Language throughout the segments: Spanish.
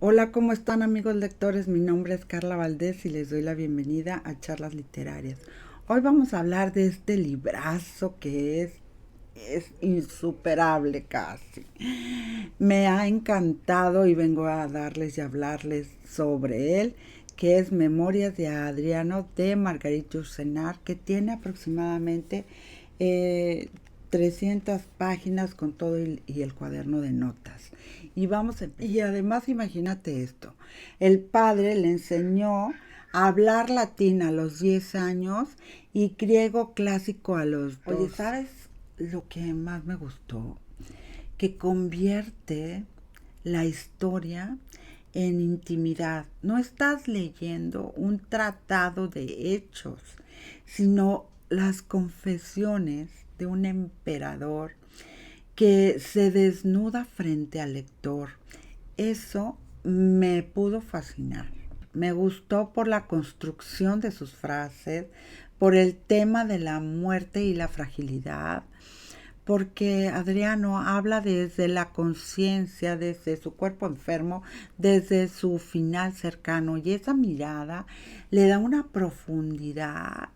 Hola, ¿cómo están amigos lectores? Mi nombre es Carla Valdés y les doy la bienvenida a Charlas Literarias. Hoy vamos a hablar de este librazo que es insuperable casi. Me ha encantado y vengo a darles y hablarles sobre él, que es Memorias de Adriano de Marguerite Yourcenar, que tiene aproximadamente eh, 300 páginas con todo y el cuaderno de notas. Y además imagínate esto, el padre le enseñó a hablar latín a los 10 años y griego clásico a los 2. Oye, ¿sabes lo que más me gustó? Que convierte la historia en intimidad. No estás leyendo un tratado de hechos, sino las confesiones de un emperador que se desnuda frente al lector. Eso me pudo fascinar. Me gustó por la construcción de sus frases, por el tema de la muerte y la fragilidad, porque Adriano habla desde la conciencia, desde su cuerpo enfermo, desde su final cercano, y esa mirada le da una profundidad.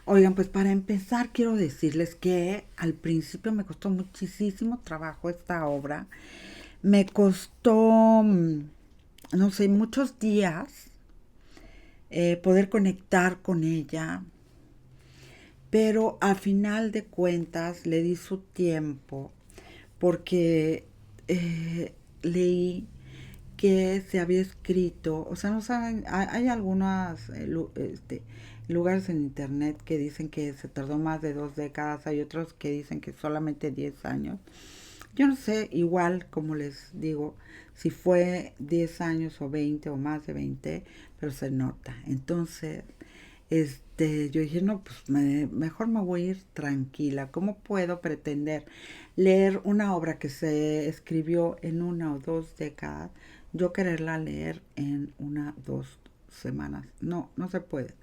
Oigan, pues para empezar quiero decirles que al principio me costó muchísimo trabajo esta obra. Me costó, no sé, muchos días poder conectar con ella, pero a final de cuentas le di su tiempo porque leí que se había escrito, o sea, no saben, hay algunos lugares en internet que dicen que se tardó más de 2 décadas, hay otros que dicen que solamente 10 años. Yo no sé, igual como les digo, si fue 10 años o 20 o más de 20, pero se nota. Entonces, yo dije, no, pues mejor me voy a ir tranquila. ¿Cómo puedo pretender leer una obra que se escribió en 1 o 2 décadas, yo quererla leer en 1 o 2 semanas? No, no se puede.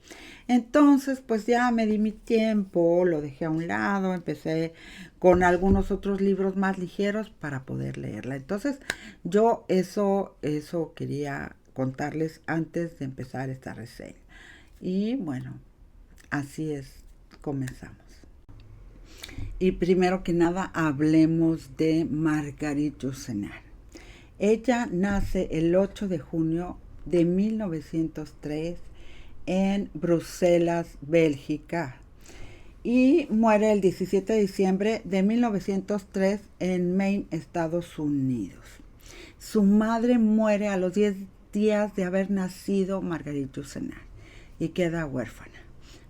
Entonces, pues ya me di mi tiempo, lo dejé a un lado, empecé con algunos otros libros más ligeros para poder leerla. Entonces, yo eso quería contarles antes de empezar esta reseña. Y bueno, así es, comenzamos. Y primero que nada, hablemos de Marguerite Yourcenar. Ella nace el 8 de junio de 1903 en Bruselas, Bélgica, y muere el 17 de diciembre de 1903 en Maine, Estados Unidos. Su madre muere a los 10 días de haber nacido Marguerite Yourcenar y queda huérfana.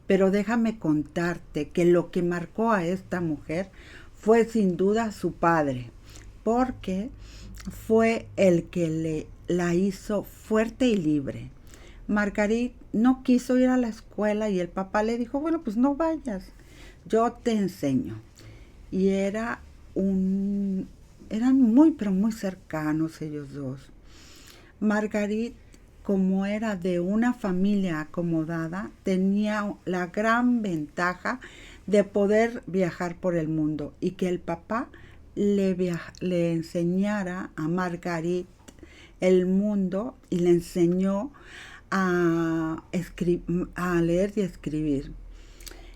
Pero déjame contarte que lo que marcó a esta mujer fue sin duda su padre, porque fue el que la hizo fuerte y libre. Marguerite no quiso ir a la escuela y el papá le dijo, bueno, pues no vayas, yo te enseño. Y eran muy, pero muy cercanos ellos dos. Marguerite, como era de una familia acomodada, tenía la gran ventaja de poder viajar por el mundo y que el papá le enseñara a Marguerite el mundo y le enseñó a leer y a escribir.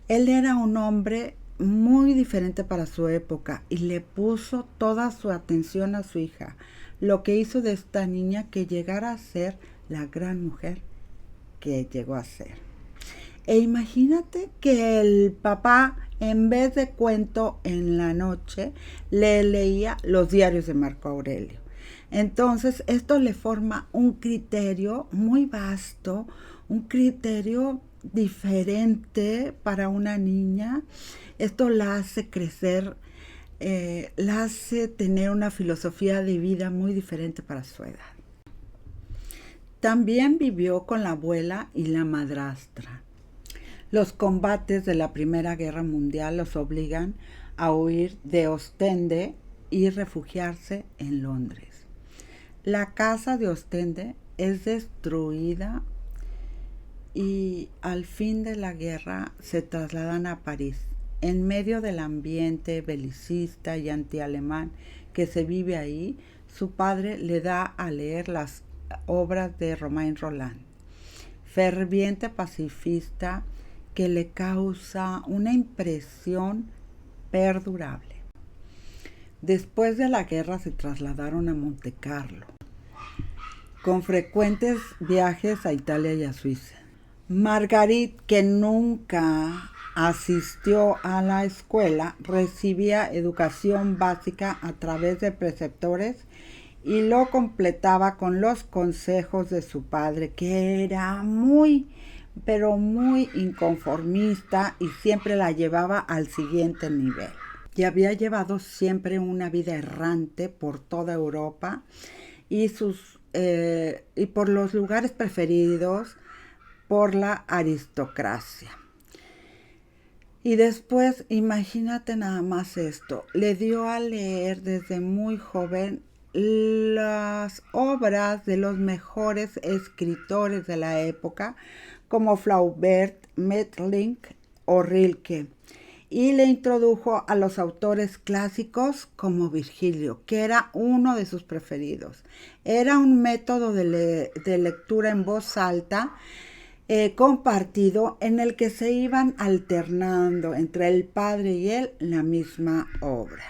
Él era un hombre muy diferente para su época y le puso toda su atención a su hija, lo que hizo de esta niña que llegara a ser la gran mujer que llegó a ser. E imagínate que el papá, en vez de cuento en la noche, le leía los diarios de Marco Aurelio. Entonces, esto le forma un criterio muy vasto, un criterio diferente para una niña. Esto la hace crecer, la hace tener una filosofía de vida muy diferente para su edad. También vivió con la abuela y la madrastra. Los combates de la Primera Guerra Mundial los obligan a huir de Ostende y refugiarse en Londres. La casa de Ostende es destruida y al fin de la guerra se trasladan a París. en medio del ambiente belicista y antialemán que se vive ahí, su padre le da a leer las obras de Romain Rolland, ferviente pacifista que le causa una impresión perdurable. Después de la guerra se trasladaron a Montecarlo, con frecuentes viajes a Italia y a Suiza. Marguerite, que nunca asistió a la escuela, recibía educación básica a través de preceptores y lo completaba con los consejos de su padre, que era pero muy inconformista y siempre la llevaba al siguiente nivel. Y había llevado siempre una vida errante por toda Europa y por los lugares preferidos por la aristocracia. Y después, imagínate nada más esto, le dio a leer desde muy joven las obras de los mejores escritores de la época, como Flaubert, Maeterlinck o Rilke, y le introdujo a los autores clásicos como Virgilio, que era uno de sus preferidos. Era un método de lectura en voz alta, compartido, en el que se iban alternando entre el padre y él la misma obra.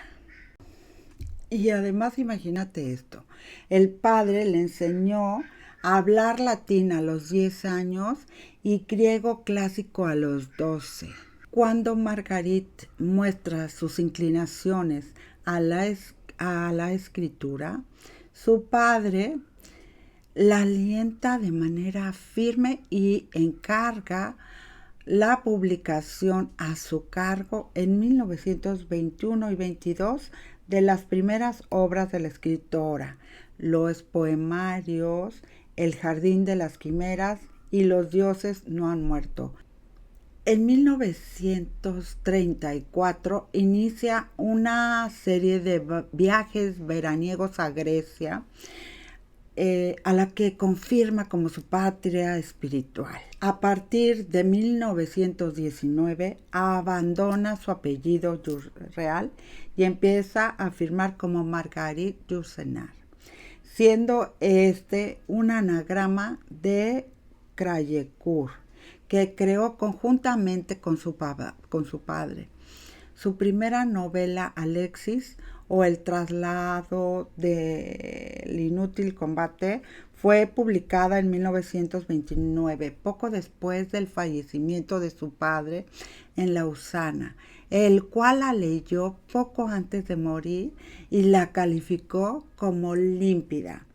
Y además imagínate esto, el padre le enseñó a hablar latín a los 10 años y griego clásico a los 12. Cuando Marguerite muestra sus inclinaciones a la escritura, su padre la alienta de manera firme y encarga la publicación a su cargo en 1921 y 22 de las primeras obras de la escritora, los poemarios El jardín de las quimeras y Los dioses no han muerto. En 1934 inicia una serie de viajes veraniegos a Grecia, a la que confirma como su patria espiritual. A partir de 1919 abandona su apellido real y empieza a firmar como Marguerite Yourcenar, siendo este un anagrama de Crayecourt, que creó conjuntamente con su padre. Su primera novela, Alexis, o El traslado del inútil combate, fue publicada en 1929, poco después del fallecimiento de su padre en Lausana, el cual la leyó poco antes de morir y la calificó como límpida.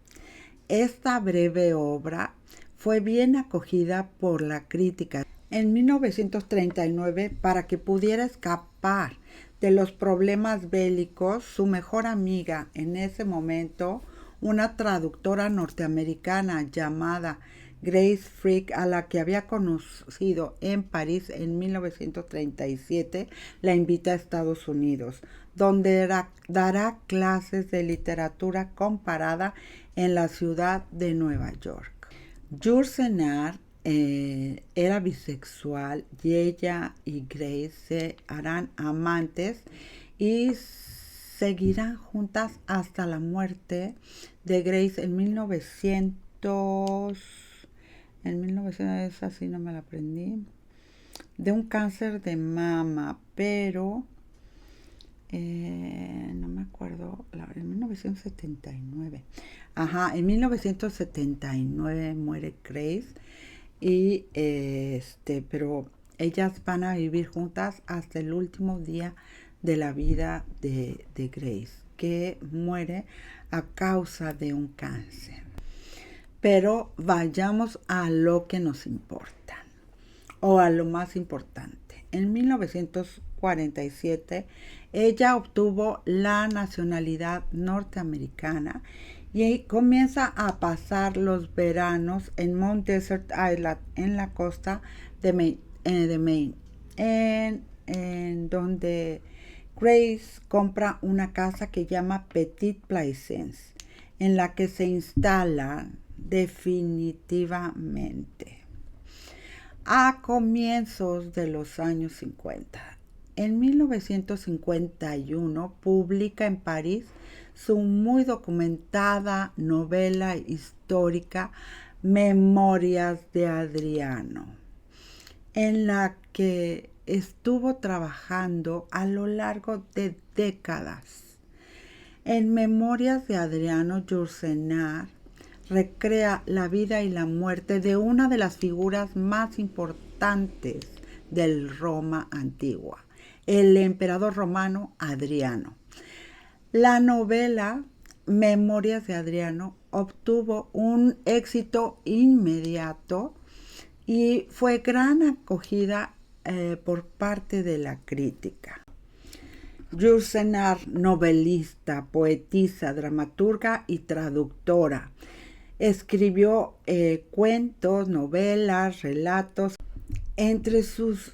Esta breve obra fue bien acogida por la crítica. En 1939, para que pudiera escapar de los problemas bélicos, su mejor amiga en ese momento, una traductora norteamericana llamada Grace Frick, a la que había conocido en París en 1937, la invita a Estados Unidos, donde dará clases de literatura comparada en la ciudad de Nueva York. Yourcenar era bisexual y ella y Grace se harán amantes y seguirán juntas hasta la muerte de Grace en 1900. En 1900, así no me la aprendí, de un cáncer de mama, pero no me acuerdo, en 1979. En 1979 muere Grace y pero ellas van a vivir juntas hasta el último día de la vida de Grace, que muere a causa de un cáncer. Pero vayamos a lo que nos importa, o a lo más importante. En 1947, ella obtuvo la nacionalidad norteamericana y comienza a pasar los veranos en Mount Desert Island, en la costa de Maine, en donde Grace compra una casa que llama Petit Plaisance, en la que se instala definitivamente. A comienzos de los años 50, En 1951 publica en París su muy documentada novela histórica Memorias de Adriano, en la que estuvo trabajando a lo largo de décadas. En Memorias de Adriano, Yourcenar recrea la vida y la muerte de una de las figuras más importantes del Roma antigua, el emperador romano Adriano. La novela Memorias de Adriano obtuvo un éxito inmediato y fue gran acogida por parte de la crítica. Yourcenar, novelista, poetisa, dramaturga y traductora. Escribió cuentos, novelas, relatos. Entre sus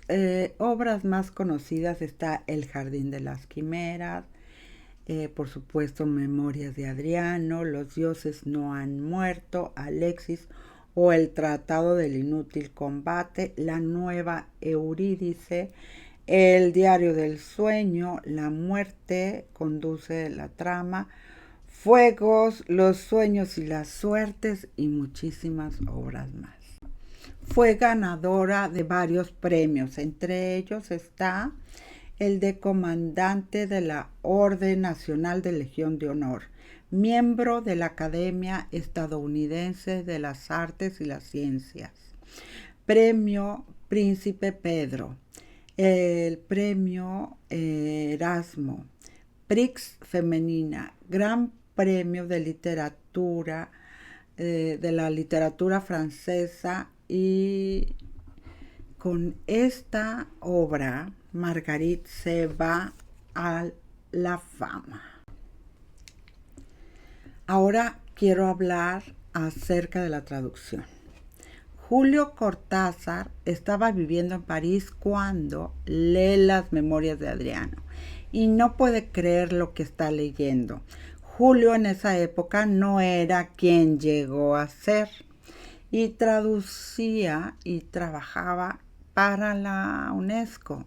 obras más conocidas está El Jardín de las Quimeras, por supuesto Memorias de Adriano, Los dioses no han muerto, Alexis o El Tratado del Inútil Combate, La Nueva Eurídice, El Diario del Sueño, La Muerte conduce la trama, Fuegos, Los Sueños y las Suertes y muchísimas obras más. Fue ganadora de varios premios, entre ellos está el de comandante de la Orden Nacional de Legión de Honor, miembro de la Academia Estadounidense de las Artes y las Ciencias, Premio Príncipe Pedro, el Premio Erasmo, Prix Femenina, Gran Premio de Literatura de la Literatura Francesa, y con esta obra Marguerite se va a la fama. Ahora quiero hablar acerca de la traducción. Julio Cortázar estaba viviendo en París cuando lee las Memorias de Adriano y no puede creer lo que está leyendo. Julio en esa época no era quien llegó a ser y traducía y trabajaba para la UNESCO.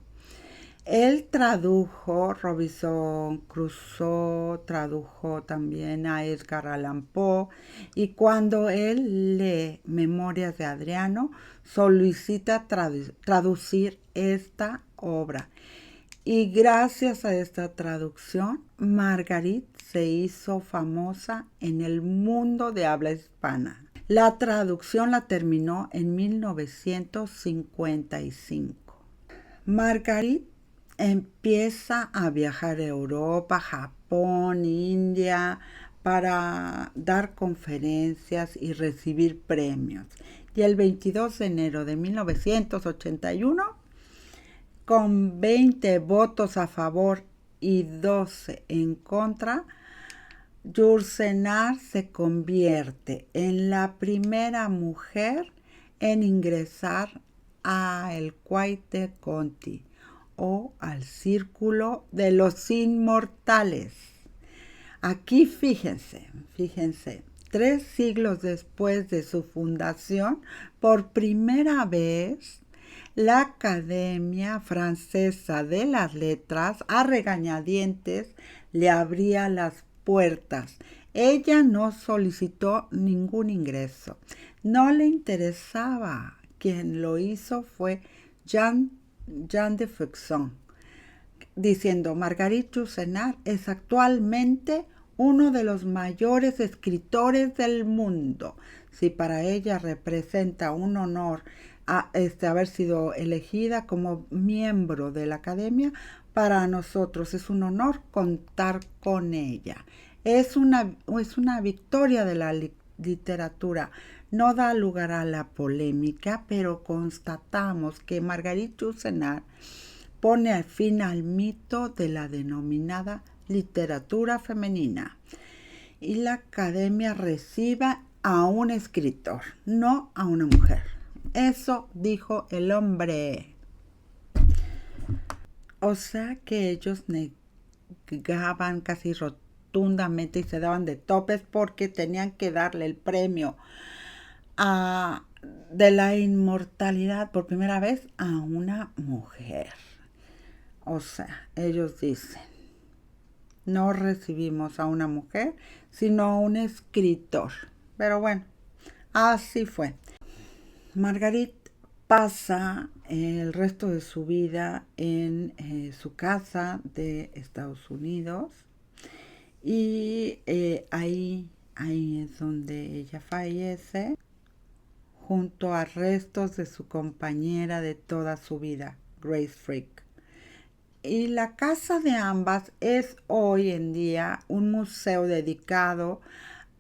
Él tradujo Robinson Crusoe, tradujo también a Edgar Allan Poe, y cuando él lee Memorias de Adriano, solicita traducir esta obra. Y gracias a esta traducción, Marguerite se hizo famosa en el mundo de habla hispana. La traducción la terminó en 1955. Marguerite empieza a viajar a Europa, Japón, India, para dar conferencias y recibir premios. Y el 22 de enero de 1981, con 20 votos a favor y 12 en contra, Yourcenar se convierte en la primera mujer en ingresar a el Quai Conti, o al Círculo de los Inmortales. Aquí fíjense, 3 siglos después de su fundación, por primera vez, la Academia Francesa de las Letras, a regañadientes, le abría las puertas. Ella no solicitó ningún ingreso. No le interesaba. Quien lo hizo fue Jean de Faucon, diciendo: Marguerite Yourcenar es actualmente uno de los mayores escritores del mundo. Si para ella representa un honor haber sido elegida como miembro de la Academia, para nosotros es un honor contar con ella. Es una victoria de la literatura. No da lugar a la polémica, pero constatamos que Marguerite Yourcenar pone al fin al mito de la denominada literatura femenina. Y la Academia recibe a un escritor, no a una mujer. Eso dijo el hombre. O sea que ellos negaban casi rotundamente y se daban de topes porque tenían que darle el premio de la inmortalidad por primera vez a una mujer. O sea, ellos dicen, no recibimos a una mujer, sino a un escritor. Pero bueno, así fue. Marguerite pasa el resto de su vida en su casa de Estados Unidos y ahí es donde ella fallece junto a restos de su compañera de toda su vida, Grace Frick. Y la casa de ambas es hoy en día un museo dedicado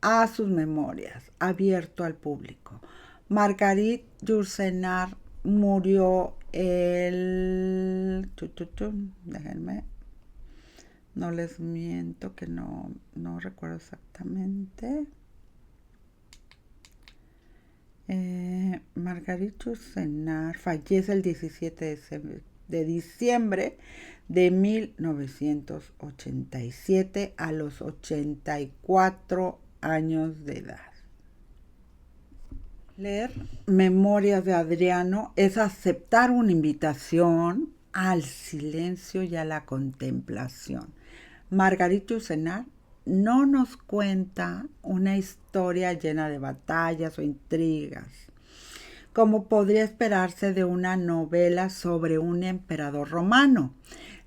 a sus memorias, abierto al público. Marguerite Yourcenar murió déjenme, no les miento que no recuerdo exactamente. Marguerite Yourcenar fallece el 17 de diciembre de 1987 a los 84 años de edad. Leer Memorias de Adriano es aceptar una invitación al silencio y a la contemplación. Marguerite Yourcenar no nos cuenta una historia llena de batallas o intrigas, como podría esperarse de una novela sobre un emperador romano.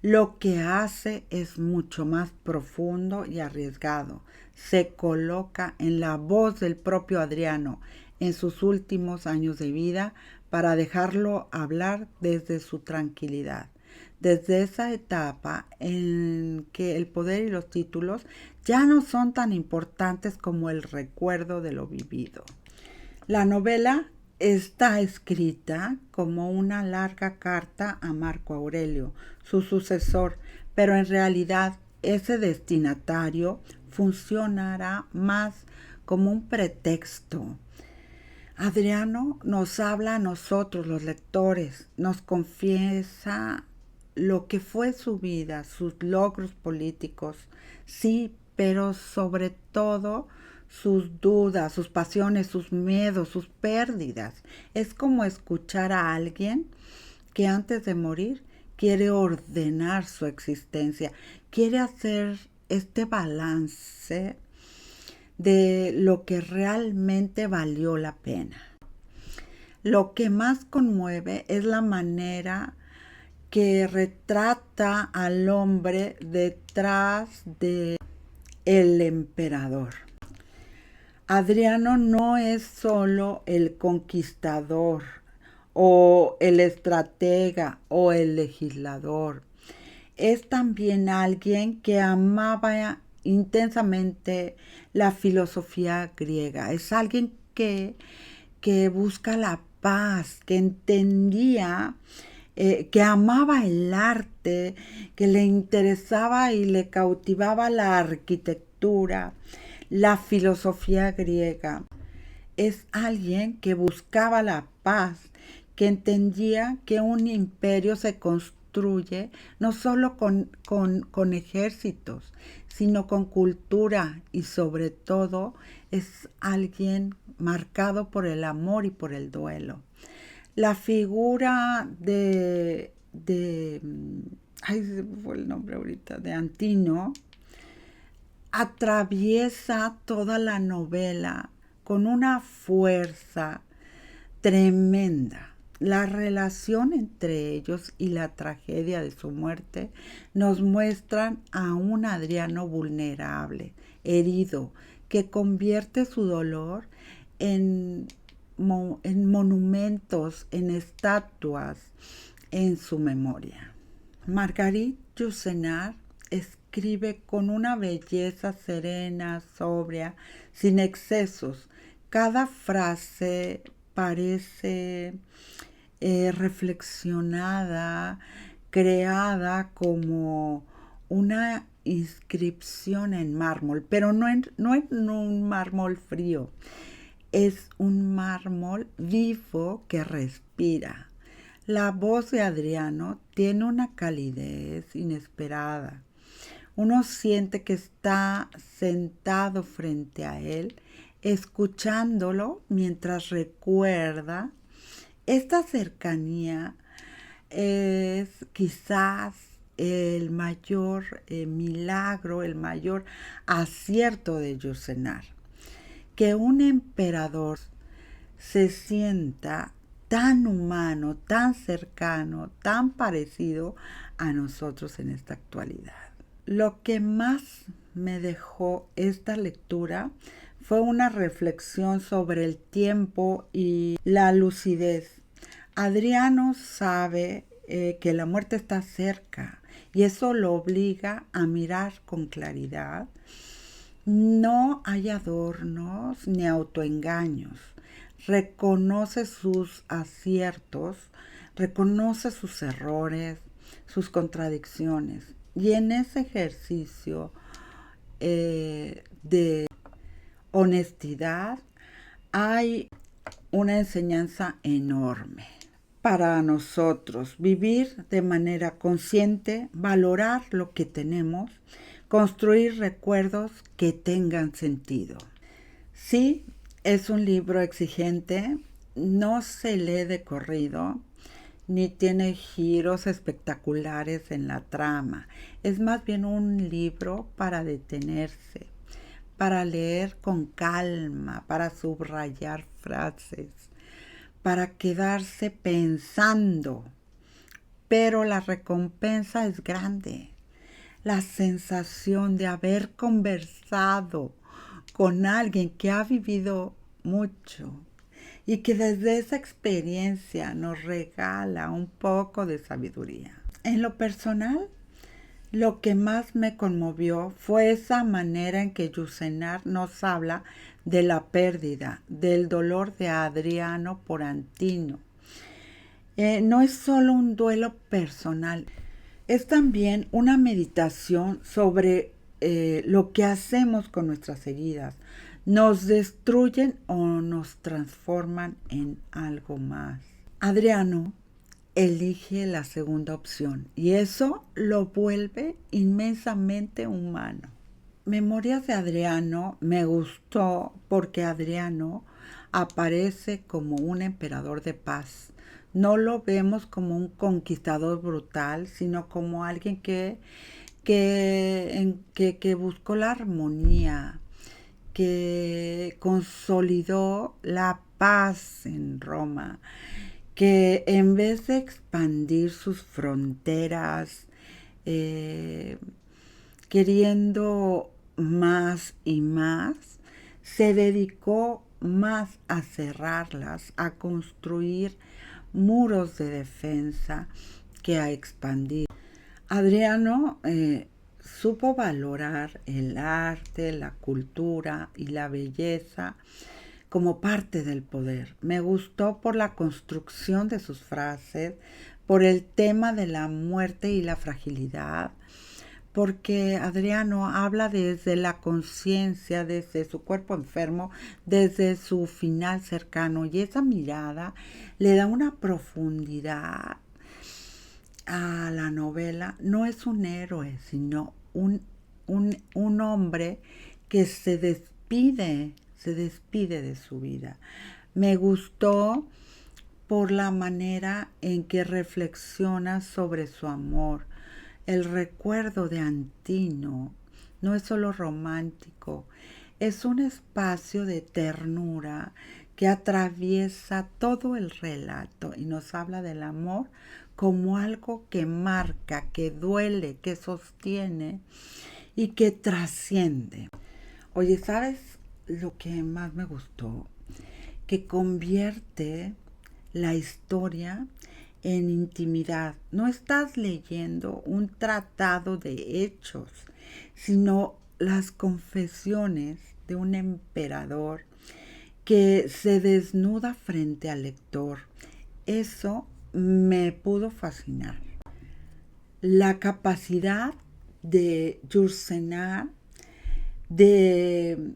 Lo que hace es mucho más profundo y arriesgado. Se coloca en la voz del propio Adriano en sus últimos años de vida para dejarlo hablar desde su tranquilidad. Desde esa etapa en que el poder y los títulos ya no son tan importantes como el recuerdo de lo vivido. La novela está escrita como una larga carta a Marco Aurelio, su sucesor, pero en realidad ese destinatario funcionará más como un pretexto. Adriano nos habla a nosotros, los lectores, nos confiesa lo que fue su vida, sus logros políticos, sí, pero sobre todo sus dudas, sus pasiones, sus miedos, sus pérdidas. Es como escuchar a alguien que antes de morir quiere ordenar su existencia, quiere hacer este balance de lo que realmente valió la pena. Lo que más conmueve es la manera que retrata al hombre detrás de el emperador. Adriano no es solo el conquistador o el estratega o el legislador. Es también alguien que amaba intensamente la filosofía griega. Es alguien que busca la paz, que entendía, que amaba el arte, que le interesaba y le cautivaba la arquitectura, la filosofía griega. Es alguien que buscaba la paz, que entendía que un imperio se construye no solo con ejércitos, sino con cultura y sobre todo es alguien marcado por el amor y por el duelo. La figura ay, se me fue el nombre ahorita, de Antino, atraviesa toda la novela con una fuerza tremenda. La relación entre ellos y la tragedia de su muerte nos muestran a un Adriano vulnerable, herido, que convierte su dolor en monumentos, en estatuas, en su memoria. Marguerite Yourcenar escribe con una belleza serena, sobria, sin excesos. Cada frase parece reflexionada, creada como una inscripción en mármol, pero no en un mármol frío, es un mármol vivo que respira. La voz de Adriano tiene una calidez inesperada. Uno siente que está sentado frente a él, escuchándolo mientras recuerda. Esta cercanía es quizás el mayor milagro, el mayor acierto de Yourcenar, que un emperador se sienta tan humano, tan cercano, tan parecido a nosotros en esta actualidad. Lo que más me dejó esta lectura fue una reflexión sobre el tiempo y la lucidez. Adriano sabe que la muerte está cerca y eso lo obliga a mirar con claridad. No hay adornos ni autoengaños. Reconoce sus aciertos, reconoce sus errores, sus contradicciones. Y en ese ejercicio de honestidad hay una enseñanza enorme para nosotros. Vivir de manera consciente, valorar lo que tenemos, construir recuerdos que tengan sentido. Sí, es un libro exigente, no se lee de corrido, ni tiene giros espectaculares en la trama. Es más bien un libro para detenerse, para leer con calma, para subrayar frases, para quedarse pensando. Pero la recompensa es grande. La sensación de haber conversado con alguien que ha vivido mucho y que desde esa experiencia nos regala un poco de sabiduría. En lo personal, lo que más me conmovió fue esa manera en que Yourcenar nos habla de la pérdida, del dolor de Adriano por Antino. No es solo un duelo personal, es también una meditación sobre lo que hacemos con nuestras heridas. ¿Nos destruyen o nos transforman en algo más? Adriano elige la segunda opción y eso lo vuelve inmensamente humano. Memorias de Adriano me gustó porque Adriano aparece como un emperador de paz. No lo vemos como un conquistador brutal, sino como alguien que buscó la armonía, que consolidó la paz en Roma, que en vez de expandir sus fronteras, queriendo más y más, se dedicó más a cerrarlas, a construir muros de defensa que a expandir. Adriano supo valorar el arte, la cultura y la belleza como parte del poder. Me gustó por la construcción de sus frases, por el tema de la muerte y la fragilidad, porque Adriano habla desde la conciencia, desde su cuerpo enfermo, desde su final cercano, y esa mirada le da una profundidad a la novela. No es un héroe, sino un hombre que se despide de su vida. Me gustó por la manera en que reflexiona sobre su amor. El recuerdo de Antino no es solo romántico, es un espacio de ternura que atraviesa todo el relato y nos habla del amor como algo que marca, que duele, que sostiene y que trasciende. Oye, ¿sabes lo que más me gustó? Que convierte la historia en intimidad. No estás leyendo un tratado de hechos, sino las confesiones de un emperador que se desnuda frente al lector. Eso me pudo fascinar. La capacidad de Yourcenar de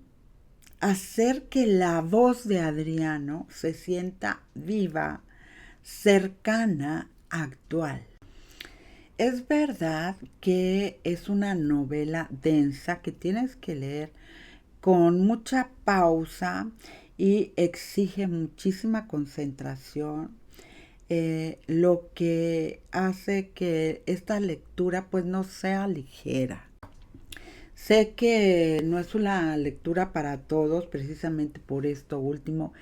hacer que la voz de Adriano se sienta viva, cercana, actual. Es verdad que es una novela densa que tienes que leer con mucha pausa y exige muchísima concentración. lo que hace que esta lectura pues no sea ligera. Sé que no es una lectura para todos, precisamente por esto último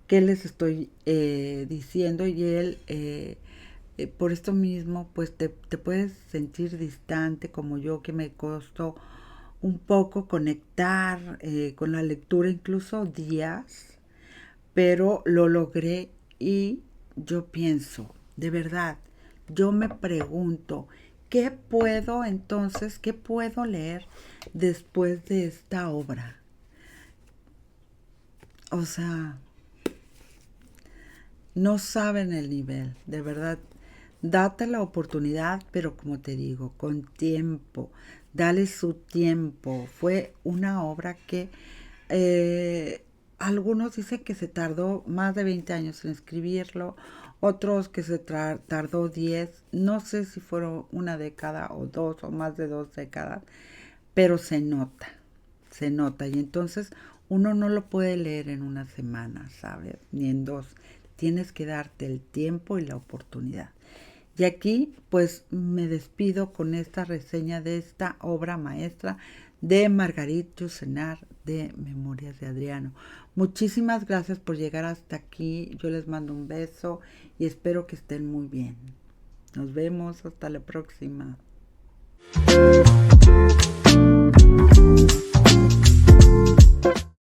que les estoy diciendo, y por esto mismo, pues te puedes sentir distante como yo, que me costó un poco conectar con la lectura, incluso días, pero lo logré. Y yo pienso, de verdad, yo me pregunto, ¿qué puedo entonces, qué puedo leer después de esta obra? O sea, no saben el nivel, de verdad. Date la oportunidad, pero como te digo, con tiempo, dale su tiempo. Fue una obra que eh, algunos dicen que se tardó más de 20 años en escribirlo, otros que se tardó 10, no sé si fueron una década o dos o más de 2 décadas, pero se nota, y entonces uno no lo puede leer en una semana, ¿sabes? Ni en dos. Tienes que darte el tiempo y la oportunidad. Y aquí pues me despido con esta reseña de esta obra maestra de Marguerite Yourcenar, de Memorias de Adriano. Muchísimas gracias por llegar hasta aquí. Yo les mando un beso y espero que estén muy bien. Nos vemos hasta la próxima.